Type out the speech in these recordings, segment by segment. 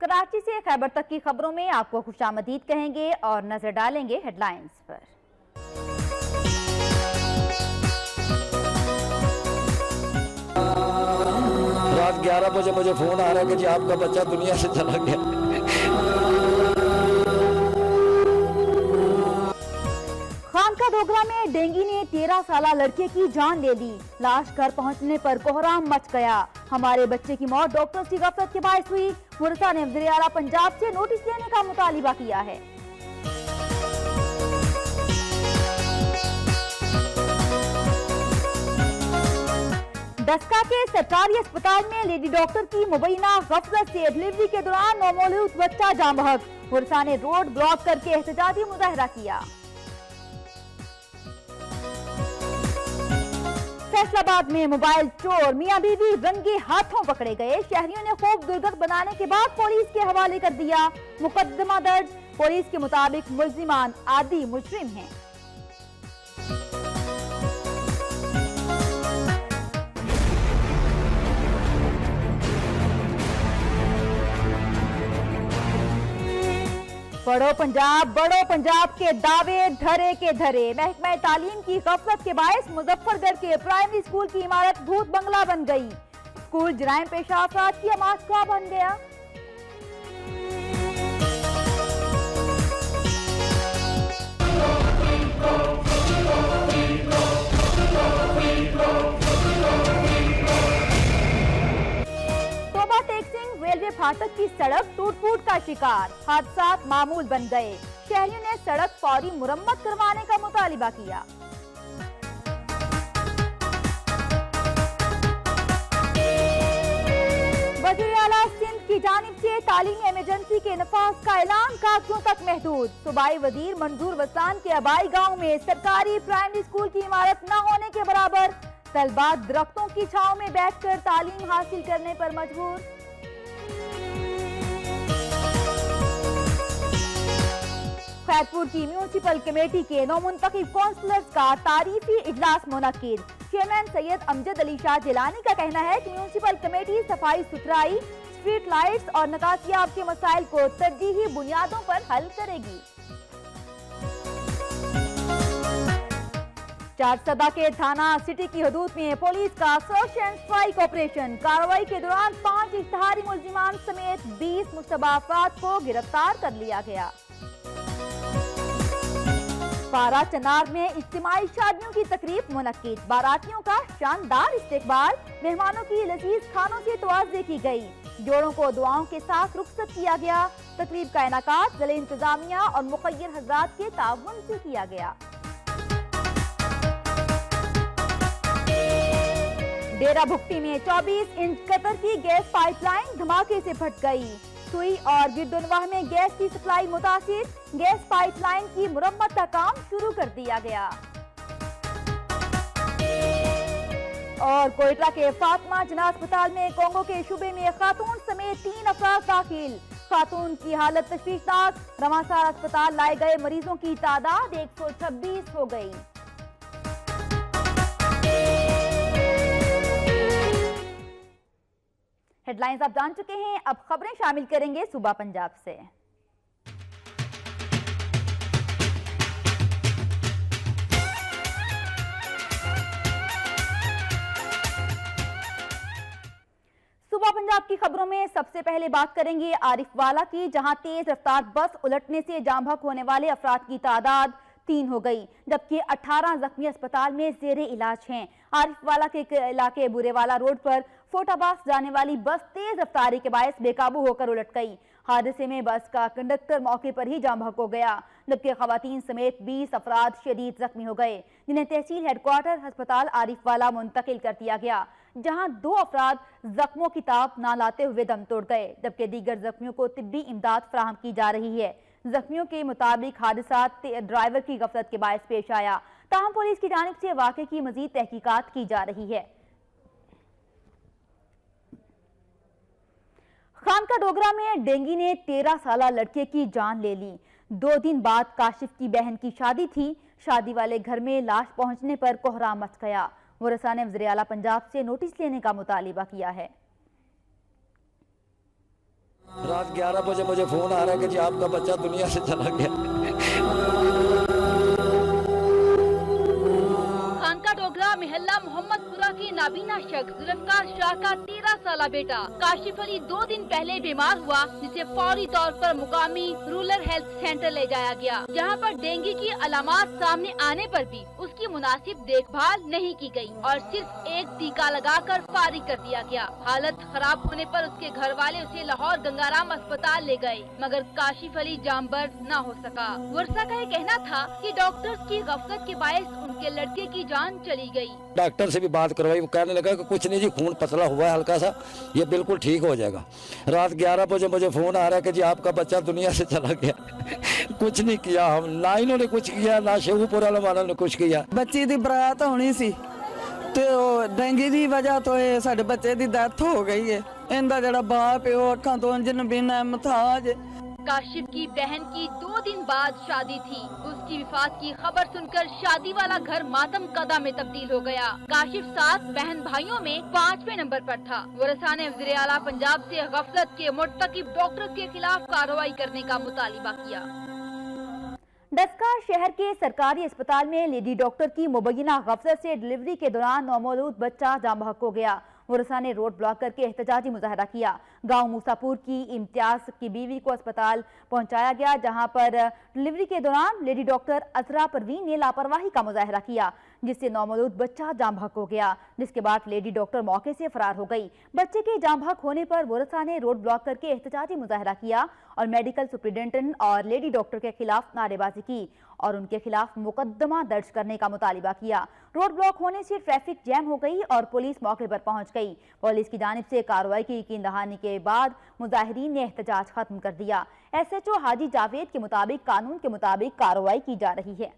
कराची से खैबर तक की खबरों में आपको खुशामदीद कहेंगे और नजर डालेंगे हेडलाइंस पर। रात 11 बजे मुझे फोन आ रहा है कि जी आपका बच्चा दुनिया से चला गया। खानका डोगरा में डेंगू ने 13 साला लड़के की जान ले ली। लाश घर पहुंचने पर कोहराम मच गया। हमारे बच्चे की मौत डॉक्टर्स की गफलत के बायस हुई। मुरसा ने वज़ीर आला पंजाब से नोटिस लेने का मुतालिबा किया है। डस्का के सरकारी अस्पताल में लेडी डॉक्टर की मुबैना गफलत से डिलीवरी के दौरान नौमौलूद बच्चा जाँ बहक। मुरसा ने रोड ब्लॉक करके एहतजाजी मुजाहरा किया। फैसलाबाद में मोबाइल चोर मियां बीवी रंगे हाथों पकड़े गए। शहरियों ने खूब दुर्गत बनाने के बाद पुलिस के हवाले कर दिया। मुकदमा दर्ज। पुलिस के मुताबिक मुल्जिमान आदि मुजरिम हैं। बड़ो पंजाब के दावे धरे के धरे। महकमा तालीम की गफलत के बायस मुजफ्फरगढ़ के प्राइमरी स्कूल की इमारत भूत बंगला बन गई। स्कूल जराइम पेशा अफराद की अमाशगाह बन गया। रेलवे फाटक की सड़क टूट-फूट का शिकार। हादसात मामूल बन गए। शहरियों ने सड़क फौरी मुरम्मत करवाने का मुतालिबा किया। वज़ीर आला सिंध की जानिब से तालीमी इमरजेंसी के नफाज का ऐलान कागजों तक महदूद। सूबाई वजीर मंजूर वसान के आबाई गांव में सरकारी प्राइमरी स्कूल की इमारत न होने के बराबर। तलबा दरख्तों की छांव में बैठकर तालीम हासिल करने पर मजबूर। खैरपुर की म्यूनिसिपल कमेटी के नौमुंतखब काउंसलर्स का तारीफी इजलास मुनक्किद। चेयरमैन सैयद अमजद अली शाह जिलानी का कहना है कि म्यूनिसिपल कमेटी सफाई सुथराई, स्ट्रीट लाइट्स और निकासियाब के मसाइल को तरजीही बुनियादों पर हल करेगी। चारसदा के थाना सिटी की हदूद में पुलिस का सर्च एंड स्ट्राइक ऑपरेशन। कार्रवाई के दौरान 5 इश्तहारी मुल्जिमान समेत 20 मुश्तबा अफराद को गिरफ्तार कर लिया गया। पारा चनार में इज्तिमाई शादियों की तकरीब मुनक्किद। बारातियों का शानदार इस्तकबाल। मेहमानों की लजीज खानों से तवाज़े की गई। जोड़ों को दुआओं के साथ रुखसत किया गया। तकरीब का इनाकात जिला इंतजामिया और मुखय्यर हजरात के ताउन से किया गया। डेरा भुट्टी में 24 इंच कतर की गैस पाइपलाइन धमाके से फट गई। सुई और गिरदुनवाह में गैस की सप्लाई मुतासिर। गैस पाइपलाइन की मुरम्मत का काम शुरू कर दिया गया। और कोयटा के फातिमा जना अस्पताल में कोंगो के शुबे में खातून समेत 3 अफराद दाखिल। खातून की हालत तशवीशनाक। रवासार अस्पताल लाए गए मरीजों की तादाद 126 हो गई। हेडलाइंस आप जान चुके हैं। अब खबरें शामिल करेंगे सूबा पंजाब से। सूबा पंजाब की खबरों में सबसे पहले बात करेंगे आरिफवाला की, जहां तेज रफ्तार बस उलटने से जाँ बहक होने वाले अफराद की तादाद 3 हो गई, जबकि 18 जख्मी अस्पताल में जेरे इलाज हैं। आरिफवाला के इलाके बुरेवाला रोड पर फोटाबास जाने वाली बस तेज रफ्तारी के बायस बेकाबू होकर उलट गई। हादसे में बस का कंडक्टर मौके पर ही जाँ बहक हो गया, जबकि खवातीन समेत 20 अफराद शदीद जख्मी हो गए, जिन्हें तहसील हेडक्वार्टर अस्पताल आरिफवाला मुंतकिल कर दिया गया, जहां 2 अफराद जख्मों की ताप ना लाते हुए दम तोड़ गए, जबकि दीगर जख्मियों को तिब्बी इमदाद फराहम की जा रही है। जख्मियों के मुताबिक हादसा ड्राइवर की गफलत के बायस पेश आया। ताहम पुलिस की जानिब से वाक़े की मजीद तहकीकात की जा रही है। खानका डोगरा में डेंगू ने 13 साला लड़के की जान ले ली। 2 दिन बाद काशिफ की बहन की शादी थी। शादी वाले घर में लाश पहुंचने पर कोहराम मच गया। मुरसा ने वज़ीर आला पंजाब से नोटिस लेने का मुतालिबा किया है। रात 11 बजे मुझे फोन आ रहा है कि जी आपका बच्चा दुनिया से चला गया। खानका डोगरा मोहल्ला मोहम्मदपुरा की नाबीना शख्स जुल्फकार शाह का 13 साला बेटा काशिफ अली 2 दिन पहले बीमार हुआ, जिसे फौरी तौर पर मुकामी रूरल हेल्थ सेंटर ले जाया गया, जहां पर डेंगू की अलामात सामने आने पर भी उसकी मुनासिब देखभाल नहीं की गई और सिर्फ एक टीका लगाकर फारिग कर दिया गया। हालत खराब होने पर उसके घर वाले उसे लाहौर गंगाराम अस्पताल ले गए, मगर काशिफ अली जामबर न हो सका। वर्षा का ये कहना था कि डॉक्टर्स की गफलत के बायस उनके लड़के की जान चली गई। डॉक्टर से भी बात करवाई, वो कहने लगा कि कुछ नहीं जी, खून पतला हुआ है हल्का सा, ये बिल्कुल ठीक हो जाएगा। रात 11 बजे मुझे फोन आ रहा है कि जी आपका बच्चा दुनिया से चला गया। कुछ नहीं किया, हम ना इन्होंने कुछ किया, ना शेखुपुरा वालों ने कुछ किया। बच्ची दी बरात होनी सी ते डेंगू की वजह तो साडे बच्चे दी डेथ हो गई है। इनका जड़ा बाप है वो अखां तो अंजन बिना मथाज। काशिफ की बहन की 2 दिन बाद शादी थी। उसकी विफात की खबर सुनकर शादी वाला घर मातम कदा में तब्दील हो गया। काशिफ 7 बहन भाइयों में 5वें नंबर पर था। वर्षा ने वज़ीर आला पंजाब से गफलत के मुर्तकिब डॉक्टर के खिलाफ कार्रवाई करने का मुतालिबा किया। डस्का शहर के सरकारी अस्पताल में लेडी डॉक्टर की मुबैना गफलत से डिलीवरी के दौरान नौमौलूद बच्चा जाँ बहक हो गया। वर्षा ने रोड ब्लॉक करके एहतजाजी मुजाहरा किया। गांव मूसापुर की इम्तियाज की बीवी को अस्पताल पहुंचाया गया, जहां पर डिलीवरी के दौरान लेडी डॉक्टर अजरा परवीन ने लापरवाही का मुजाहरा किया, जिससे नौमौलूद बच्चा जाँ बहक हो गया, जिसके बाद लेडी डॉक्टर मौके से फरार हो गई। बच्चे के जाँ बहक होने पर वर्षा ने रोड ब्लॉक करके एहतजाजी मुजाहरा किया और मेडिकल सुप्रिंटेंडेंट और लेडी डॉक्टर के खिलाफ नारेबाजी की और उनके खिलाफ मुकदमा दर्ज करने का मुतालिबा किया। रोड ब्लॉक होने से ट्रैफिक जैम हो गई और पुलिस मौके पर पहुंच गई। पुलिस की जानिब से कार्रवाई की यकीन दहानी के बाद मुजाहिरीन ने एहतजाज खत्म कर दिया। SHO हाजी जावेद के मुताबिक कानून के मुताबिक कार्रवाई की जा रही है।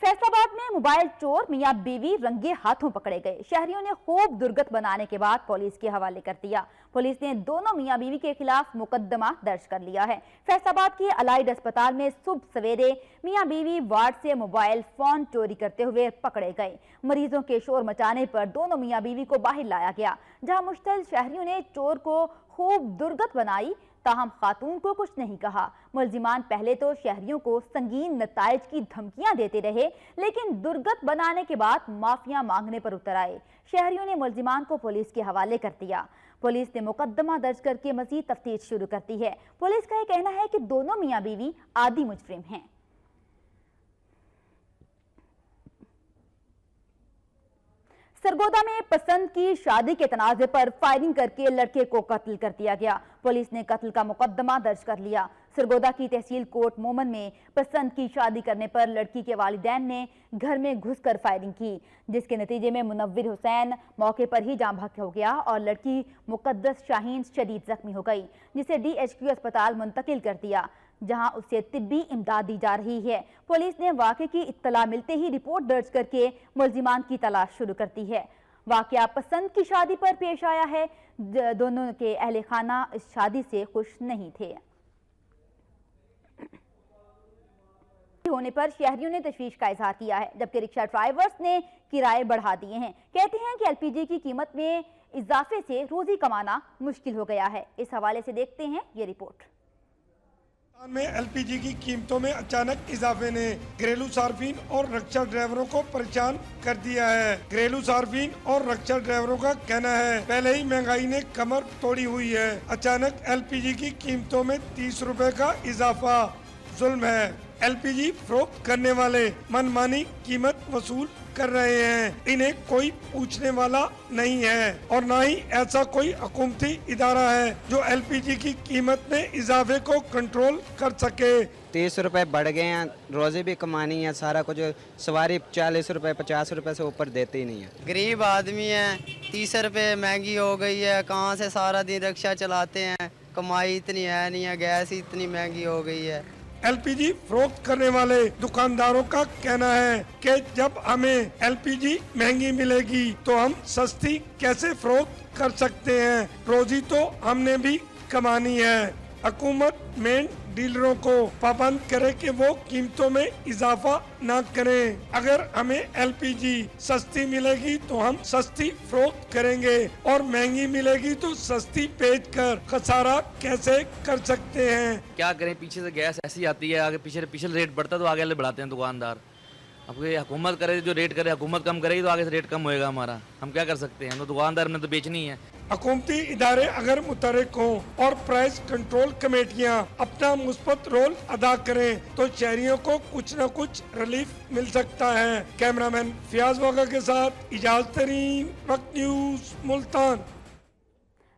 फैसलाबाद में मोबाइल चोर मियां बीवी रंगे हाथों पकड़े गए। शहरियों ने खूब दुर्गत बनाने के बाद पुलिस के हवाले कर दिया। पुलिस ने दोनों मियां बीवी के खिलाफ मुकदमा दर्ज कर लिया है। फैसलाबाद के अलाइड अस्पताल में सुबह सवेरे मियां बीवी वार्ड से मोबाइल फोन चोरी करते हुए पकड़े गए। मरीजों के शोर मचाने पर दोनों मियां बीवी को बाहर लाया गया, जहां मुश्तल शहरियों ने चोर को खूब दुर्गत बनाई, ताहम खातून को कुछ नहीं कहा। मुलजिमान पहले तो शहरियों को संगीन नताइज की धमकियां देते रहे, लेकिन दुर्गत बनाने के बाद माफिया मांगने पर उतर आए। शहरियों ने मुलजिमान को पुलिस के हवाले कर दिया। पुलिस ने मुकदमा दर्ज करके मजीद तफ्तीश शुरू कर दी है। पुलिस का यह कहना है कि दोनों मियां बीवी आदि मुजरिम हैं। सरगोदा में पसंद की शादी के तनाज़े पर फायरिंग करके लड़के को कत्ल कर दिया गया। पुलिस ने कत्ल का मुकदमा दर्ज कर लिया। सरगोदा की तहसील कोट मोमन में पसंद की शादी करने पर लड़की के वालिदैन ने घर में घुसकर फायरिंग की, जिसके नतीजे में मुनव्विर हुसैन मौके पर ही जाँ बहक हो गया और लड़की मुकद्दस शाहीन शदीद जख्मी हो गई, जिसे DHQ अस्पताल मुंतकिल कर दिया, जहां उसे तिब्बी इमदाद दी जा रही है। पुलिस ने वाक़े की इत्तला मिलते ही रिपोर्ट दर्ज करके मुलजिमान की तलाश शुरू कर दी है। वाक़या पसंद की शादी पर पेश आया है। दोनों के अहले खाना इस शादी से खुश नहीं थे। होने पर शहरियों ने तशवीश का इजहार किया है, जबकि रिक्शा ड्राइवर्स ने किराए बढ़ा दिए हैं। कहते हैं कि LPG की कीमत में इजाफे से रोजी कमाना मुश्किल हो गया है। इस हवाले से देखते हैं ये रिपोर्ट। में LPG की कीमतों में अचानक इजाफे ने घरेलू सार्फिन और रिक्शा ड्राइवरों को परेशान कर दिया है। घरेलू सार्फिन और रिक्शा ड्राइवरों का कहना है पहले ही महंगाई ने कमर तोड़ी हुई है, अचानक LPG की कीमतों में 30 रुपए का इजाफा जुल्म है। LPG फरोख्त करने वाले मनमानी कीमत वसूल कर रहे हैं, इन्हें कोई पूछने वाला नहीं है और ना ही ऐसा कोई हुकूमती इदारा है जो LPG की कीमत में इजाफे को कंट्रोल कर सके। 30 रुपए बढ़ गए हैं, रोज़ी भी कमानी है, सारा कुछ सवारी 40 रुपए 50 रुपए से ऊपर देते ही नहीं है। गरीब आदमी है, 30 रुपए महंगी हो गई है, कहाँ से सारा दिन रिक्शा चलाते हैं, कमाई इतनी है नहीं है, गैस इतनी महंगी हो गई है। LPG फरोख्त करने वाले दुकानदारों का कहना है कि जब हमें LPG महंगी मिलेगी तो हम सस्ती कैसे फरोख्त कर सकते हैं, रोजी तो हमने भी कमानी है। हुकूमत मेन डीलरों को पाबंद करे कि वो कीमतों में इजाफा न करें। अगर हमें एलपीजी सस्ती मिलेगी तो हम सस्ती फरोख्त करेंगे और महंगी मिलेगी तो सस्ती बेचकर खसारा कैसे कर सकते हैं। क्या करें, पीछे से गैस ऐसी आती है, आगे पीछे रेट बढ़ता है तो आगे बढ़ाते हैं दुकानदार। अब ये हुकूमत करे, जो रेट करे, हुकूमत कम करेगी तो आगे से रेट कम होएगा हमारा। हम क्या कर सकते हैं, हम तो दुकानदार ने तो बेचनी है। हुकूमती इदारे अगर मुतहरिक हों और प्राइस कंट्रोल कमेटियां अपना मुस्बत रोल अदा करें तो शहरियों को कुछ न कुछ रिलीफ मिल सकता है। कैमरामैन फियाज वागा के साथ इजाज़ तरीन, वक्त न्यूज़, मुल्तान।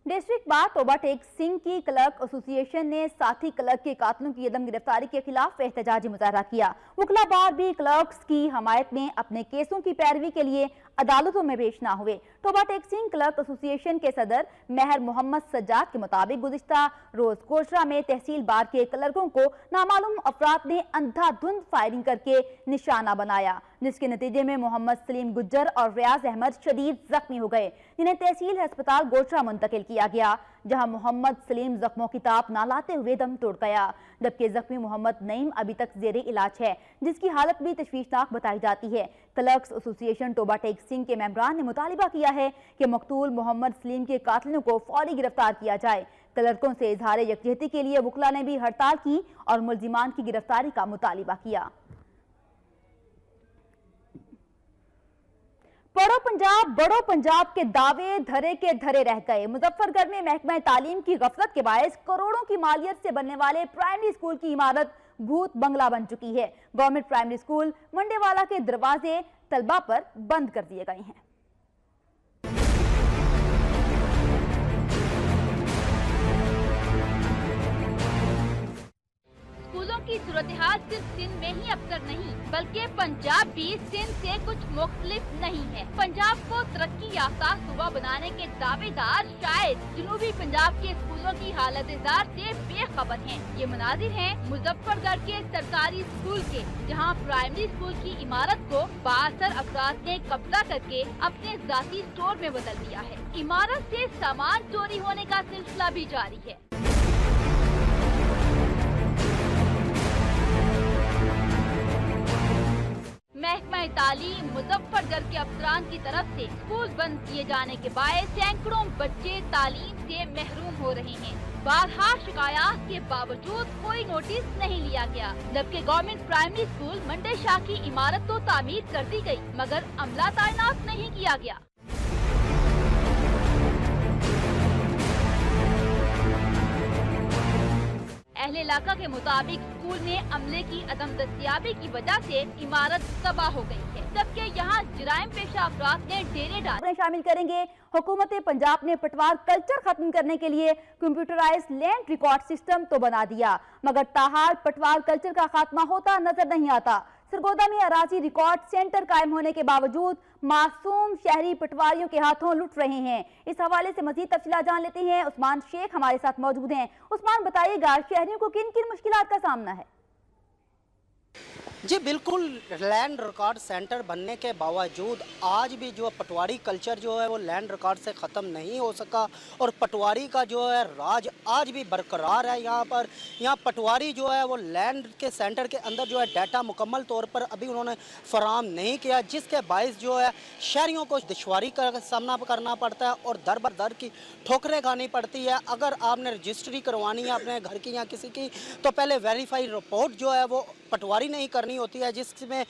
डिस्ट्रिक्ट बार तोबा टेक सिंह की क्लर्क एसोसिएशन ने साथी क्लर्क के कातिलों की अदम गिरफ्तारी के खिलाफ एहतजाजी मुजाहरा किया। वकला बार भी क्लर्क्स की हमायत में अपने केसों की पैरवी के लिए अदालतों में पेश न हुए। तोबा टेक सिंह क्लर्क एसोसिएशन के सदर मेहर मोहम्मद सज्जाद के मुताबिक गुज़िश्ता रोज कोशरा में तहसील बार के क्लर्कों को नामालूम अफराद ने अंधाधुंध फायरिंग करके निशाना बनाया, जिसके नतीजे में मोहम्मद सलीम गुज्जर और रियाज अहमद शदीद जख्मी हो गए, जिन्हें तहसील अस्पताल गोशरा मुंतकिल किया गया, जहां मोहम्मद सलीम जख्मों की ताप न लाते हुए दम तोड़ गया, जबकि जख्मी मोहम्मद नईम अभी तक जेरे इलाज है, जिसकी हालत भी तशवीशनाक बताई जाती है। क्लर्क्स एसोसिएशन तोबा टेक सिंह के मेंबरान ने मुतालिबा किया है कि मकतूल मोहम्मद सलीम के कातिलों को फौरी गिरफ्तार किया जाए। क्लर्कों से इजहार यकजहती के लिए वकला ने भी हड़ताल की और मुलजिमान की गिरफ्तारी का मुतालिबा किया। बड़ो पंजाब के दावे धरे के धरे रह गए। मुजफ्फरगढ़ में महकमा तालीम की गफलत के बायस करोड़ों की मालियत से बनने वाले प्राइमरी स्कूल की इमारत भूत बंगला बन चुकी है। गवर्नमेंट प्राइमरी स्कूल मंडेवाला के दरवाजे तलबा पर बंद कर दिए गए हैं। स्कूलों की सूरत हाल सिर्फ सिंध में ही अक्सर नहीं बल्कि पंजाब भी सिंध से कुछ मुख्तलिफ नहीं है। पंजाब को तरक्की याफ्ता सूबा बनाने के दावेदार शायद जनूबी पंजाब के स्कूलों की हालत से बेखबर हैं। ये मनाजिर हैं मुजफ्फरगढ़ के सरकारी स्कूल के, जहां प्राइमरी स्कूल की इमारत को बासर अफराद ने कब्जा करके अपने जाती स्टोर में बदल दिया है। इमारत से सामान चोरी होने का सिलसिला भी जारी है। महकमा तालीम मुजफ्फरगढ़ के अफसरान की तरफ से स्कूल बंद किए जाने के बाद सैकड़ों बच्चे तालीम से महरूम हो रहे हैं। बारहा शिकायत के बावजूद कोई नोटिस नहीं लिया गया, जबकि government primary school Monday Shah की इमारत तो तामीर कर दी गई मगर अमला तैनात नहीं किया गया। अहले इलाका के मुताबिक स्कूल में अमले की अदम दस्तियाबी की वजह से इमारत तबाह हो गई है, जबकि यहाँ जराइम पेशा अफराद ने डेरे डाले। शामिल करेंगे। हुकूमत पंजाब ने पटवार कल्चर खत्म करने के लिए कंप्यूटराइज्ड लैंड रिकॉर्ड सिस्टम तो बना दिया, मगर ताहाल पटवार कल्चर का खात्मा होता नजर नहीं आता। सरगोदा में अराजी रिकॉर्ड सेंटर कायम होने के बावजूद मासूम शहरी पटवारियों के हाथों लुट रहे हैं। इस हवाले से मजीद तफसीलात जान लेते हैं। उस्मान शेख हमारे साथ मौजूद हैं। उस्मान, बताइएगा शहरियों को किन किन मुश्किलात का सामना है? जी बिल्कुल, लैंड रिकॉर्ड सेंटर बनने के बावजूद आज भी जो पटवारी कल्चर जो है वो लैंड रिकॉर्ड से ख़त्म नहीं हो सका और पटवारी का जो है राज आज भी बरकरार है। यहाँ पर पटवारी जो है वो लैंड के सेंटर के अंदर जो है डाटा मुकम्मल तौर पर अभी उन्होंने फराहम नहीं किया, जिसके बायस जो है शहरियों को दुश्वारी का सामना करना पड़ता है और दर बर दर की ठोकरें खानी पड़ती है। अगर आपने रजिस्ट्री करवानी है अपने घर की या किसी की, तो पहले वेरीफाई रिपोर्ट जो है वो पटवारी नहीं करनी होती है, जिसमें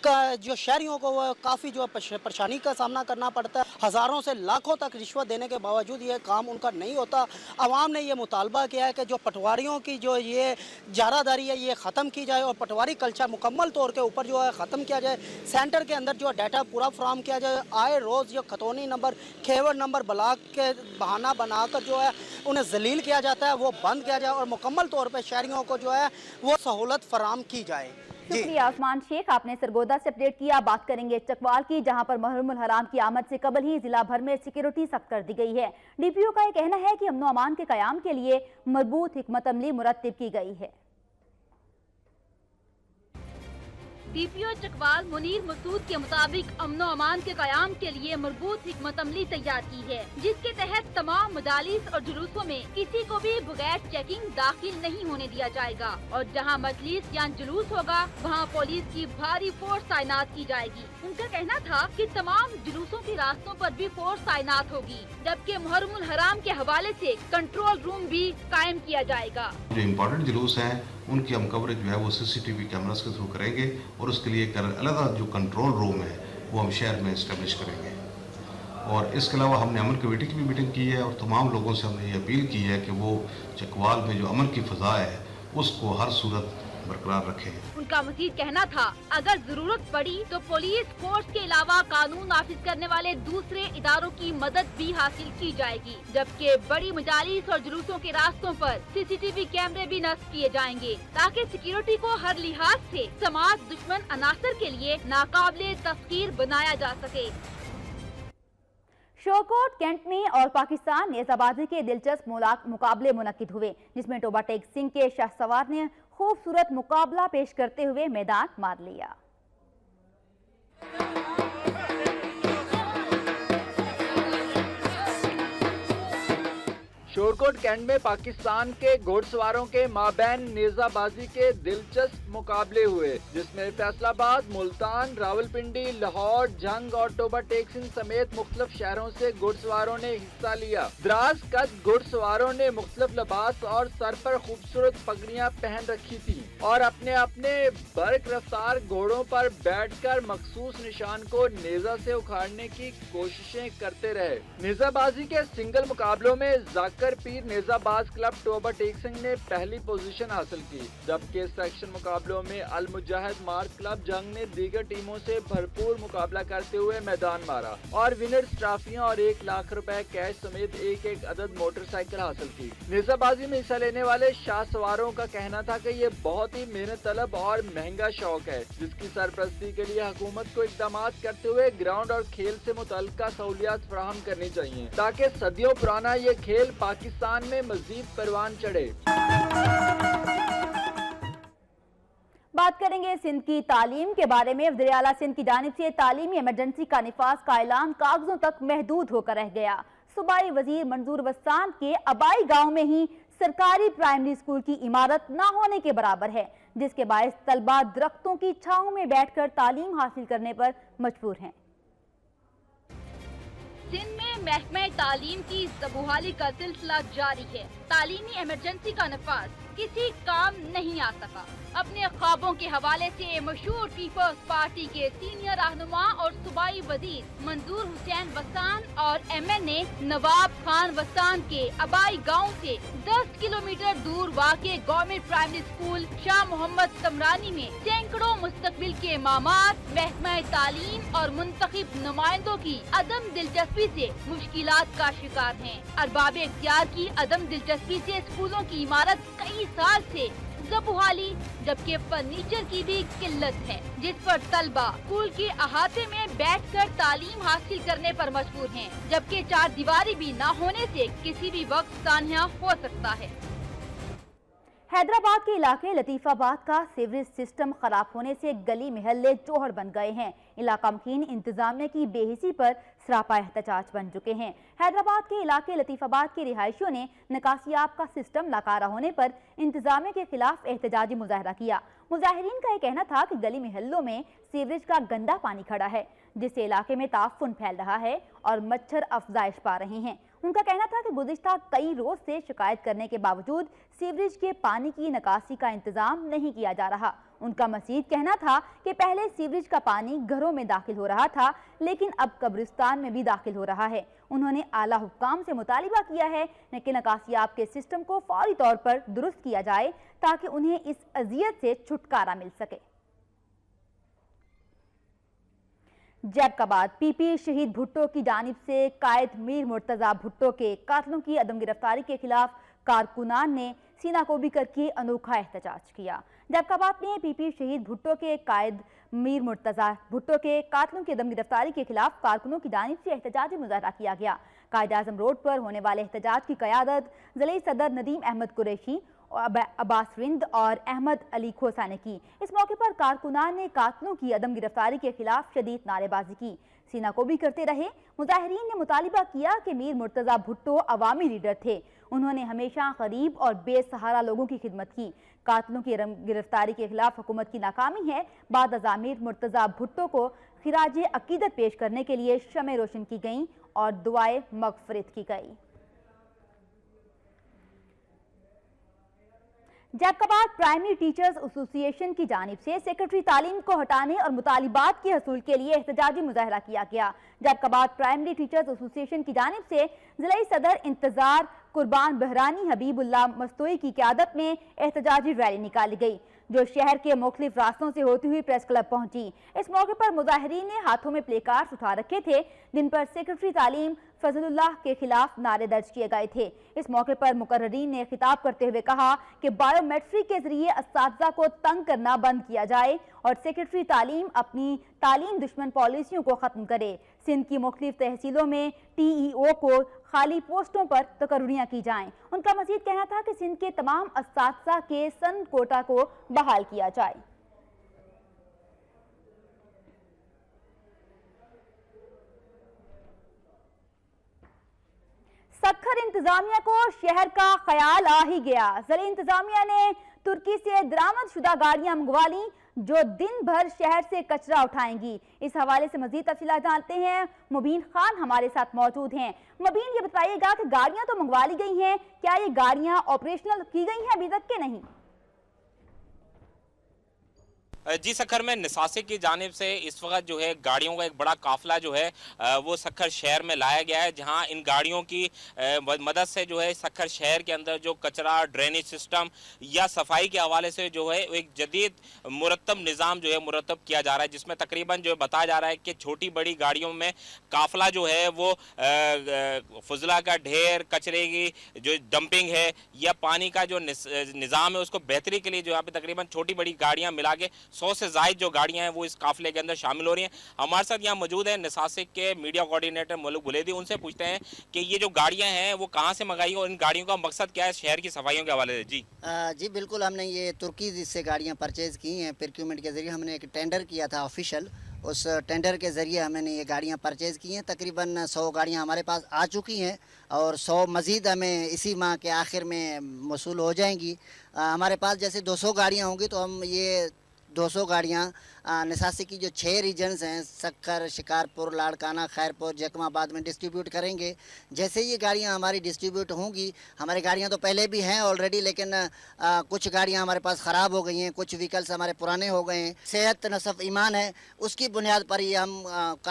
जो शहरियों को वो काफ़ी जो परेशानी का सामना करना पड़ता है। हज़ारों से लाखों तक रिश्वत देने के बावजूद ये काम उनका नहीं होता। आवाम ने ये मुतालबा किया है कि जो पटवारियों की जो ये जारादारी है ये ख़त्म की जाए और पटवारी कल्चर मुकम्मल तौर के ऊपर जो है ख़त्म किया जाए। सेंटर के अंदर जो डाटा पूरा फ्राहम किया जाए। आए रोज़ जो खतौनी नंबर, खेवर नंबर ब्लॉक के बहाना बनाकर जो है उन्हें जलील किया जाता है वो बंद किया जाए और मुकम्मल तौर पर शहरियों को जो है वो सहूलत फराहम की जाए। शुक्रिया उस्मान शेख, आपने सरगोदा से अपडेट किया। बात करेंगे चकवाल की, जहां पर मुहर्रमुल हराम की आमद से कबल ही जिला भर में सिक्योरिटी सख्त कर दी गई है। डीपीओ का यह कहना है कि अमन अमान के कयाम के लिए मजबूत हिकमत अमली मुरत्तिब की गई है। टीपीओ चकवाल मुनीर मसूद के मुताबिक अमनो अमान के कयाम के लिए मरबूत हिकमत अमली तैयार की है, जिसके तहत तमाम मजालिस और जुलूसों में किसी को भी बगैर चेकिंग दाखिल नहीं होने दिया जाएगा और जहां मजलिस या जुलूस होगा वहां पुलिस की भारी फोर्स तैनात की जाएगी। उनका कहना था कि तमाम जुलूसों के रास्तों पर भी फोर्स तैनात होगी, जबकि मुहर्रमुल हराम के हवाले से कंट्रोल रूम भी कायम किया जाएगा। जो इम्पोर्टेंट जुलूस हैं उनकी हम कवरेज जो है वो सीसीटीवी कैमरास के थ्रू करेंगे और उसके लिए एक अलग जो कंट्रोल रूम है वो हम शहर में इस्टेब्लिश करेंगे। और इसके अलावा हमने अमन कमेटी की भी मीटिंग की है और तमाम लोगों से हमने ये अपील की है कि वो चकवाल में जो अमन की फ़ज़ा है उसको हर सूरत बरकरार रखें। उनका मज़ीद कहना था, अगर जरूरत पड़ी तो पुलिस फोर्स के अलावा कानून नाफिज करने वाले दूसरे इदारों की मदद भी हासिल की जाएगी, जबकि बड़ी मजालिस और जुलूसों के रास्तों पर सीसीटीवी कैमरे भी नस्ब किए जाएंगे ताकि सिक्योरिटी को हर लिहाज से समाज दुश्मन अनासर के लिए नाकाबिले तस्कीर बनाया जा सके। शोकोट कैंट में और पाकिस्तान नेजाबाजी के दिलचस्प मुकाबले मुनक्किद हुए, जिसमें टोबा टेक सिंह के शाहसवार ने खूबसूरत मुकाबला पेश करते हुए मैदान मार लिया। शोरकोट कैंट में पाकिस्तान के घोड़सवारों के माबैन नेजाबाजी के दिलचस्प मुकाबले हुए, जिसमें फैसलाबाद, मुल्तान, रावलपिंडी, लाहौर, जंग और टोबा टेक सिंह समेत मुख्तलिफ शहरों से घुड़सवारों ने हिस्सा लिया। दराज कद घुड़सवारों ने मुख्तलिफ लिबास और सर पर खूबसूरत पगड़ियां पहन रखी थी और अपने अपने बर्क रफ्तार घोड़ों पर बैठकर मखसूस निशान को नेजा से उखाड़ने की कोशिशें करते रहे। नेजाबाजी के सिंगल मुकाबलों में जाकर पीर नेजाबाज क्लब टोबा टेक सिंह ने पहली पोजीशन हासिल की, जबकि सेक्शन मुकाबलों में अल मुजाहिद मार्क क्लब जंग ने दीगर टीमों से भरपूर मुकाबला करते हुए मैदान मारा और विनर्स ट्रॉफियां और 1 लाख रुपए कैश समेत एक अदद मोटरसाइकिल हासिल की। नेजाबाजी में हिस्सा लेने वाले शाह सवारों का कहना था कि ये बहुत ही मेहनत तलब और महंगा शौक है, जिसकी सरपरस्ती के लिए हुकूमत को इकदाम करते हुए ग्राउंड और खेल से मुतल्लिका सहूलियात फराहम करनी चाहिए ताकि सदियों पुराना ये खेल पाकिस्तान में मजीद परवान चढ़े। बात करेंगे सिंध की तालीम के बारे में। वज़ीर आला सिंध की जानिब से तालीमी इमरजेंसी का निफाज का ऐलान कागजों तक महदूद होकर रह गया। सूबाई वजीर मंजूर वस्तान के अबाई गांव में ही सरकारी प्राइमरी स्कूल की इमारत न होने के बराबर है, जिसके बायस तलबा दरख्तों की छांव में बैठकर तालीम हासिल करने पर मजबूर हैं। सिंध में महकमे तालीम की बहाली का सिलसिला जारी है। तालीमी इमरजेंसी का नफाज किसी काम नहीं आ सका। अपने ख्वाबों के हवाले से मशहूर पीपल्स पार्टी के सीनियर रहनुमा और सूबाई वजीर मंजूर हुसैन वस्तान और MNA नवाब खान वस्तान के अबाई गांव से 10 किलोमीटर दूर वाक़े government primary school Shah Mohammad Samrani में सैकड़ों मुस्तकबिल के मामात, महकमा तालीम और मुंतखब नुमाइंदों की अदम दिलचस्पी से मुश्किलात का शिकार हैं। अरबाब इख्तियार की अदम दिलचस्पी से स्कूलों की इमारत कई साल से बहाली, जबकि फर्नीचर की भी किल्लत है, जिस पर तलबा स्कूल के अहाते में बैठकर तालीम हासिल करने पर मजबूर हैं, जबकि 4 दीवारी भी न होने से किसी भी वक्त सान्या हो सकता है। हैदराबाद के इलाके लतीफाबाद का सीवरेज सिस्टम खराब होने से गली मोहल्ले जोहर बन गए हैं। इलाका मकीन इंतजामिया की बेहिसी पर सरापा एहतजाज बन चुके हैं। हैदराबाद के इलाके लतीफाबाद के रिहायशियों ने निकासियाब का सिस्टम नाकारा होने पर इंतजामिया के खिलाफ एहतजाजी मुजाहरा किया। मुजाहिरीन का यह कहना था कि गली मोहल्लों में सीवरेज का गंदा पानी खड़ा है, जिससे इलाके में ताफुन फैल रहा है और मच्छर अफजाइश पा रहे हैं। उनका कहना था कि गुज़िश्ता कई रोज से शिकायत करने के बावजूद सीवरेज के पानी की निकासी का इंतजाम नहीं किया जा रहा। उनका मज़ीद कहना था कि पहले सीवरेज का पानी घरों में दाखिल हो रहा था, लेकिन अब कब्रिस्तान में भी दाखिल हो रहा है। उन्होंने आला हुक्काम से मुतालिबा किया है कि निकासियाब के सिस्टम को फौरी तौर पर दुरुस्त किया जाए ताकि उन्हें इस अजियत से छुटकारा मिल सके। जैकबाद पीपी शहीद भुट्टो की जानिब से कायद मीर मुर्तज़ा भुट्टो के कातलों की अदम गिरफ्तारी के खिलाफ कारकुनान ने सीनाकोबी करके अनोखा एहतजाज किया। जैकबाद में पीपी शहीद भुट्टो के कायद मीर मुर्तज़ा भुट्टो के कातलों की अदम गिरफ्तारी के खिलाफ कारकुनों की जानिब से एहतजाजी मुजाहरा किया गया। कायद आज़म रोड पर होने वाले एहतजाज की क़यादत ज़िले सदर नदीम अहमद कुरैशी अब्बास रिंद और अहमद अली खोसा ने की। इस मौके पर कारकुनान ने कातिलों की अदम गिरफ्तारी के खिलाफ शदीद नारेबाजी की। सीना को भी करते रहे। मुजाहिरीन ने मुतालिबा किया कि मीर मुर्तज़ा भुट्टो अवामी लीडर थे। उन्होंने हमेशा गरीब और बेसहारा लोगों की खिदमत की। कातिलों की गिरफ्तारी के खिलाफ हुकूमत की नाकामी है। बाद अज़ा मीर मुर्तज़ा भुट्टो को खिराज अकीदत पेश करने के लिए शमें रोशन की गईं और दुआए मगफिरत की गई। जैकबाद प्राइमरी टीचर्स एसोसिएशन की जानिब से सेक्रेटरी तालीम को हटाने और मुतालिबात के हसूल के लिए एहतजाजी मुजाहरा किया गया। जैकबाद प्राइमरी टीचर्स एसोसिएशन की जानिब से जिला सदर इंतजार कुर्बान बहरानी हबीबुल्लाह मस्तोई की क़यादत में एहतजाजी रैली निकाली गई, जो शहर के मुख्तलिफ रास्तों से होती हुई प्रेस क्लब पहुंची। इस मौके पर मुजाहिरीन ने हाथों में प्ले कार्ड्स उठा रखे थे, जिन पर सेक्रेटरी तालीम फजलुल्लाह के खिलाफ नारे दर्ज किए गए थे। इस मौके पर मुकर्ररीन ने खिताब करते हुए कहा कि बायोमेट्रिक के जरिए असातिज़ा को तंग करना बंद किया जाए और सेक्रेटरी तालीम अपनी तालीम दुश्मन पॉलिसियों को ख़त्म करे। सिंध की मुख्तलिफ तहसीलों में TEO को खाली पोस्टों पर तकर्रियाँ की जाएं। उनका मजीद कहना था कि सिंध के तमाम असातिज़ा के सन कोटा को बहाल किया जाए। सक्खर इंतजामिया को शहर का ख्याल आ ही गया। ज़िला इंतजामिया ने तुर्की से दरामद शुदा गाड़ियां मंगवा ली, जो दिन भर शहर से कचरा उठाएंगी। इस हवाले से मजीद तफसीलात जानते हैं। मुबीन खान हमारे साथ मौजूद हैं। मुबीन, ये बताइएगा कि गाड़ियां तो मंगवा ली गई हैं, क्या ये गाड़ियां ऑपरेशनल की गई हैं अभी तक के नहीं? जी, सक्खर में निसासी की जानिब से इस वक्त जो है गाड़ियों का एक बड़ा काफिला जो है वो सक्खर शहर में लाया गया है, जहां इन गाड़ियों की मदद से जो है सक्खर शहर के अंदर जो कचरा, ड्रेनेज सिस्टम या सफाई के हवाले से जो है एक जदीद मुरतब निज़ाम जो है मुरतब किया जा रहा है, जिसमें तकरीबन जो बताया जा रहा है कि छोटी बड़ी गाड़ियों में काफिला जो है वो फजला का ढेर, कचरे की जो डंपिंग है या पानी का जो निज़ाम है उसको बेहतरी के लिए जो यहाँ पे तकरीबन छोटी बड़ी गाड़ियाँ मिला के 100 से ज़ायद जो गाड़ियां हैं वो इस काफिले के अंदर शामिल हो रही हैं। हमारे साथ यहाँ मौजूद है निसासिक के मीडिया कोऑर्डिनेटर मलूक बुलेदी। उनसे पूछते हैं कि ये जो गाड़ियां हैं वो कहाँ से मंगाई और इन गाड़ियों का मकसद क्या है शहर की सफाइयों के हवाले से? जी बिल्कुल, हमने ये तुर्की से गाड़ियाँ परचेज़ की हैं। प्रोक्यूरमेंट के ज़रिए हमने एक टेंडर किया था ऑफिशियल, उस टेंडर के ज़रिए हमने ये गाड़ियाँ परचेज़ की हैं। तकरीबन 100 गाड़ियाँ हमारे पास आ चुकी हैं और 100 मज़ीद हमें इसी माह के आखिर में मौसूल हो जाएंगी। हमारे पास जैसे 200 गाड़ियाँ होंगी तो हम ये 200 गाड़ियाँ निसासी की जो 6 रीजन्स हैं, सक्खर, शिकारपुर, लाड़काना, खैरपुर, जकमाबाद में डिस्ट्रीब्यूट करेंगे। जैसे ये गाड़ियाँ हमारी डिस्ट्रीब्यूट होंगी, हमारी गाड़ियाँ तो पहले भी हैं ऑलरेडी, लेकिन कुछ गाड़ियाँ हमारे पास ख़राब हो गई हैं, कुछ व्हीकल्स हमारे पुराने हो गए हैं। सेहत नसफ ईमान है, उसकी बुनियाद पर ये हम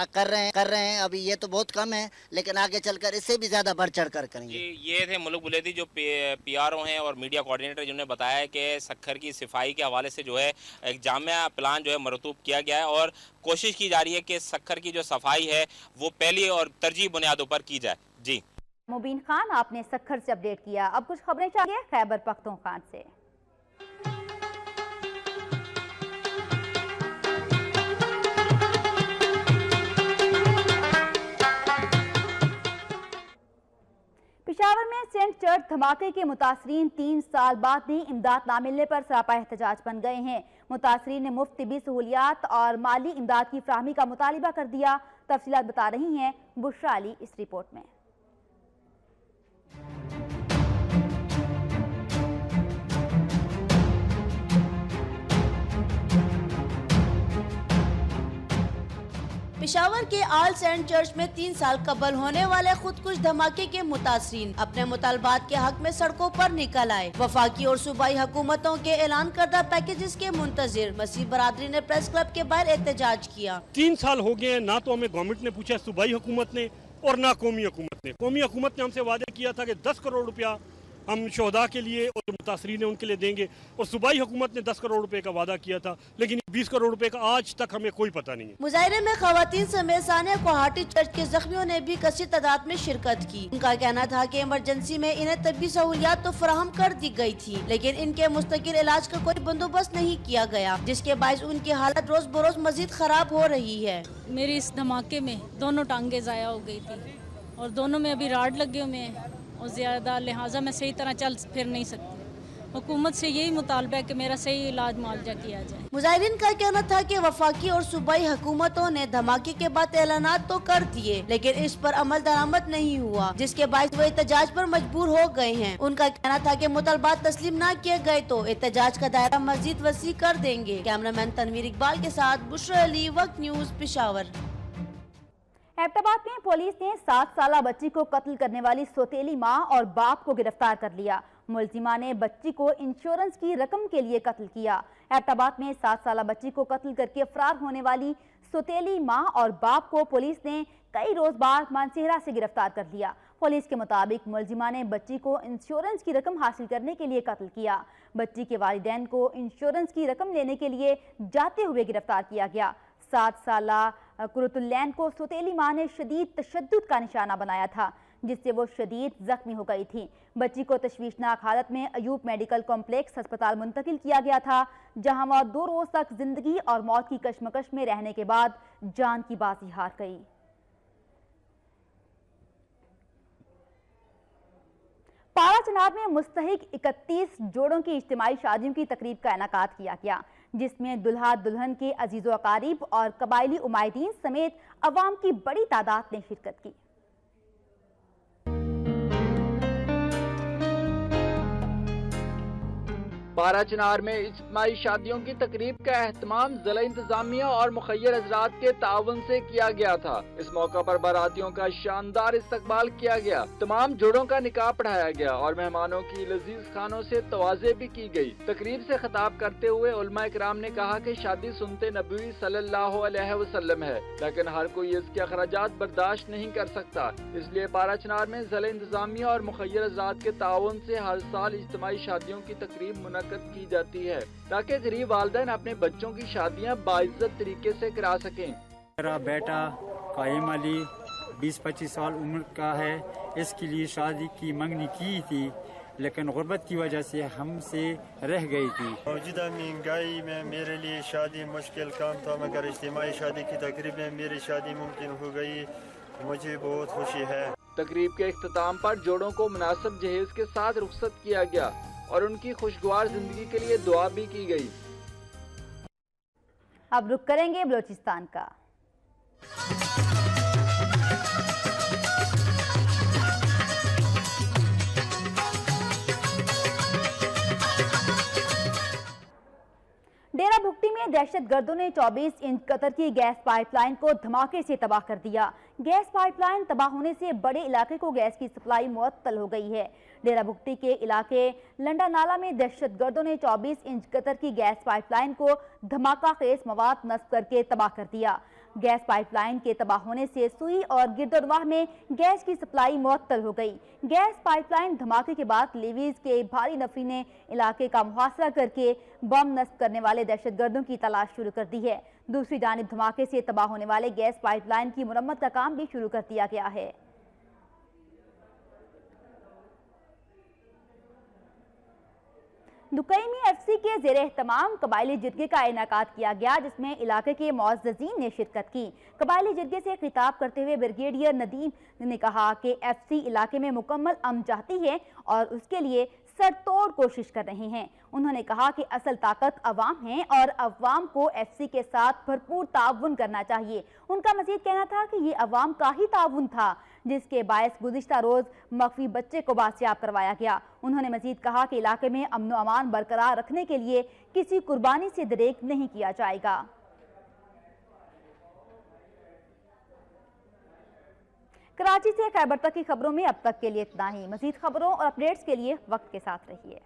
कर रहे हैं। अभी ये तो बहुत कम है, लेकिन आगे चलकर इससे भी ज़्यादा बढ़ चढ़ कर करेंगे। ये थे मलूक बुलेदी जो PRO हैं और मीडिया कोऑर्डिनेटर, जिन्होंने बताया कि सक्खर की सफाई के हवाले से जो है एक जामिया प्लान जो है मरतूब किया गया है और कोशिश की जा रही है कि सक्खर की जो सफाई है वो पहली और तरजीह बुनियादों पर की जाए। जी मुबीन खान, आपने सक्खर से अपडेट किया। अब कुछ खबरें चाहिए खैबर पख्तूनख्वा से। पेशावर में सेंट चर्च धमाके के मुतासरीन 3 साल बाद भी इमदाद ना मिलने पर सरापा एहतजाज बन गए हैं। मुतासरीन ने मुफ्त तिबी सहूलियात और माली इमदाद की फ्राहमी का मुतालिबा कर दिया। तफसीलात बता रही हैं बुशरा अली इस रिपोर्ट में। पेशावर के आल सेंट चर्च में 3 साल कबल होने वाले खुदकुश धमाके के मुतासरीन अपने मुतालबात के हक में सड़कों पर निकल आए। वफाकी और सूबाई हुकूमतों के ऐलान करदा पैकेजेस के मुंतजिर मसीह बरादरी ने प्रेस क्लब के बाहर एहतजाज किया। 3 साल हो गए हैं, ना तो हमें गवर्नमेंट ने पूछा, सूबाई हुकूमत ने, और ना कौमी हुकूमत ने। कौमी हुकूमत ने हमसे वादा किया था कि 10 करोड़ रुपया हम शोहदा के लिए और मुतासरीन है उनके लिए देंगे, और सूबाई हुकूमत ने 10 करोड़ रुपए का वादा किया था, लेकिन 20 करोड़ रुपए का आज तक हमें कोई पता नहीं है। मुजाहरे में खवातीन समेत सानिया कोहाटी चर्च के जख्मियों ने भी कसी तादाद में शिरकत की। उनका कहना था कि इमरजेंसी में इन्हें तबी सहूलियात तो फराहम कर दी गई थी, लेकिन इनके मुस्तकिल इलाज का कोई बंदोबस्त नहीं किया गया, जिसके बायस उनकी हालत रोज बरोज मजीद खराब हो रही है। मेरी इस धमाके में दोनों टांगे जाया हो गई थी और दोनों में अभी राड लगे हुए हैं और ज़्यादा लिहाजा मैं सही तरह चल फिर नहीं सकती। हुकूमत से यही मुतालबा है कि मेरा सही इलाज मुआवजा किया जाए। मुजाहिरीन का कहना था कि वफाकी और सूबाई हुकूमतों ने धमाके के बाद ऐलानात तो कर दिए, लेकिन इस पर अमल दरामद नहीं हुआ, जिसके बायस वो एहतजाज पर मजबूर हो गए हैं। उनका कहना था कि मुतालबात तस्लीम न किए गए तो एहतजाज का दायरा मजीद वसी कर देंगे। कैमरामैन तनवीर इकबाल के साथ बुशरा अली, वक्त न्यूज, पेशावर। एबटाबाद में पुलिस ने 7 साला बच्ची को कत्ल करने वाली सौतेली मां और बाप को गिरफ्तार कर लिया। मुलजिमा ने बच्ची को इंश्योरेंस की रकम के लिए कत्ल किया। एबटाबाद में 7 साला बच्ची को कत्ल करके फरार होने वाली सौतेली मां और बाप को पुलिस ने कई रोज बाद मानसेहरा से गिरफ्तार कर लिया। पुलिस के मुताबिक मुलजिमा ने बच्ची को इंश्योरेंस की रकम हासिल करने के लिए कत्ल किया। बच्ची के वालिदैन को इंश्योरेंस की रकम लेने के लिए जाते हुए गिरफ्तार किया गया। 7 साला कुरतुल्लैन को सौतेली मां ने शदीद तशद्दुद का निशाना बनाया था, जिससे वो शदीद जख्मी हो गई थी। बच्ची को तशवीशनाक हालत में अयूब मेडिकल कॉम्प्लेक्स अस्पताल मुंतकिल किया गया था, जहां वह 2 रोज तक जिंदगी और मौत की कशमकश में रहने के बाद जान की बाजी हार गई। पारा चनाब में मुस्तहिक 31 जोड़ों की इज्तिमाई शादियों की तकरीब का इनेकाद किया गया, जिसमें दुल्हा दुल्हन के अजीज़ो अकारीब और कबायली उमायदीन समेत अवाम की बड़ी तादाद ने शिरकत की। पारा चिनार में इज्तिमाई शादियों की तकरीब का एहतमाम जिला इंतजामिया और मुखय्यर हजरात के ताउन से किया गया था। इस मौका पर बारातियों का शानदार इस्तकबाल किया गया, तमाम जोड़ों का निकाह पढ़ाया गया और मेहमानों की लजीज खानों से तवाज़े भी की गई। तकरीब से खिताब करते हुए उलमा इकराम ने कहा कि शादी सुन्नते नबवी सल्लल्लाहु अलैहि वसल्लम है, लेकिन हर कोई इसके अखराजात बर्दाश्त नहीं कर सकता। इसलिए पारा चिनार में जिला इंतजामिया और मुखय्यर हजरात के ताउन से हर साल इज्तिमाई शादियों की तकरीब मुनक्कद की जाती है, ताकि गरीब वालिदैन अपने बच्चों की शादियां बाइज्जत तरीके से करा सकें। मेरा बेटा कायम अली 20-25 साल उम्र का है। इसके लिए शादी की मंगनी की थी, लेकिन गुर्बत की वजह से हमसे रह गई थी। मौजूदा महंगाई में मेरे लिए शादी मुश्किल काम था, मगर इज्तिमाई शादी की तकरीब में मेरी शादी मुमकिन हो गई। मुझे बहुत खुशी है। तकरीब के इख्तिताम पर जोड़ों को मुनासिब जहेज के साथ रुखसत किया गया और उनकी खुशगवार जिंदगी के लिए दुआ भी की गई। अब रुक करेंगे बलोचिस्तान का। डेरा भुगटी में दहशतगर्दों ने 24 इंच कतर की गैस पाइपलाइन को धमाके से तबाह कर दिया। गैस पाइपलाइन तबाह होने से बड़े इलाके को गैस की सप्लाई मुअत्तल हो गई है। डेरा भुगटी के इलाके लंडा नाला में दहशतगर्दों ने 24 इंच कतर की गैस पाइपलाइन को धमाका खेज मवाद नस्ब करके तबाह कर दिया। गैस पाइपलाइन के तबाह होने से सुई और गिरदोरवाह में गैस की सप्लाई मुअत्तल हो गई। गैस पाइपलाइन धमाके के बाद लेवीज के भारी नफरी ने इलाके का मुहासरा करके बम नस्ब करने वाले दहशतगर्दों की तलाश शुरू कर दी है। दूसरी जानिब धमाके से तबाह होने वाले गैस पाइपलाइन की मुरम्मत का काम भी शुरू कर दिया गया है। दुकई में एफसी के ज़ेरे एहतमाम कबायली जिरगे का इनेकाद किया गया, जिसमें इलाके के मुअज़्ज़ज़ीन ने शिरकत की। कबायली जिरगे से खिताब करते हुए ब्रिगेडियर नदीम ने कहा कि एफसी इलाके में मुकम्मल अमन चाहती है और उसके लिए सरतोड़ कोशिश कर रहे हैं। उन्होंने कहा कि असल ताकत अवाम है और अवाम को एफसी के साथ भरपूर ताउन करना चाहिए। उनका मजीद कहना था कि ये अवाम का ही ताउन था जिसके बायस गुज़िश्ता रोज मख्फी बच्चे को बासियाब करवाया गया। उन्होंने मजीद कहा कि इलाके में अमन व अमान बरकरार रखने के लिए किसी कुर्बानी से दरेक नहीं किया जाएगा। कराची से खैबर तक की खबरों में अब तक के लिए इतना ही। मजीद खबरों और अपडेट्स के लिए वक्त के साथ रहिए।